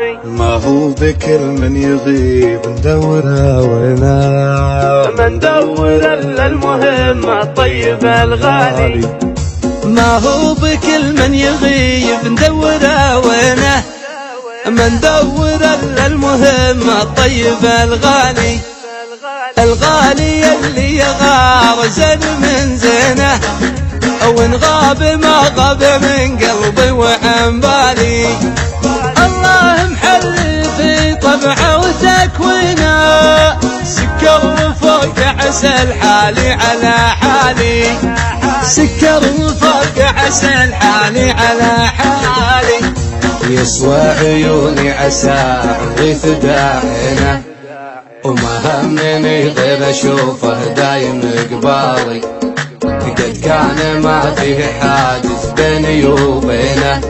ما هو بكل من يغيب ندوره وينه، ما ندور الا المهم الطيب الغالي. ما هو بكل من يغيب ندوره وينه، ما ندور الا المهم الطيب الغالي. الغالي اللي يغار زين من زينه، وان غاب ما غاب من قلبي وعن بالي. الله محل في طبعه وتكوينه، سكر فوق عسل حالي على حالي، سكر فوق عسل حالي على حالي. يسوى عيوني عسى غيث داحنه، وما همني غير اشوفه دايم قبالي. قد كان ما فيه حادث بيني وبينه،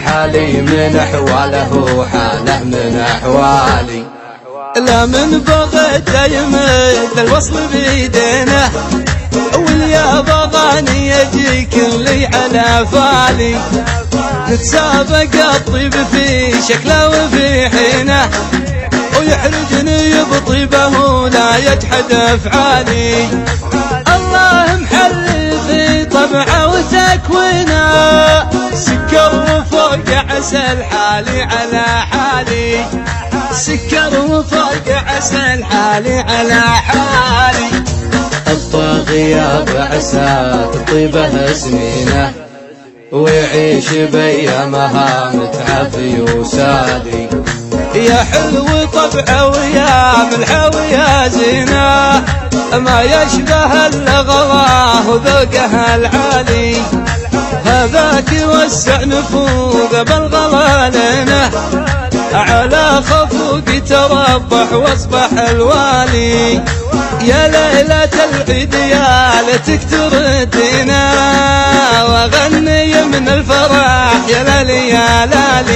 حالي من احواله حاله من احوالي. لا من بغيت يمد الوصل بيدينه، واليا بغاني يجي كلي على فالي. نتسابق الطيب في شكله وفي حينه، ويحرجني بطيبه ولا يجحد افعالي. الله محل في طبعه وتكوينه، سكر فوق عسل حالي على حالي، سكر فوق عسل حالي على حالي. الطاغية بعسى تطيبه سنينه، ويعيش بأيامها متعفي وسالي. يا حلو طبعه ويا ملحه ويا زينه، ما يشبه الا غلاه وذوقه العالي. هذاك يوسع نفوذ بالغلا لنا، على خفوق تربح واصبح الوالي. يا ليلة العيد يا ليتك تردينا، واغني من الفرح يا لالي يا لالي.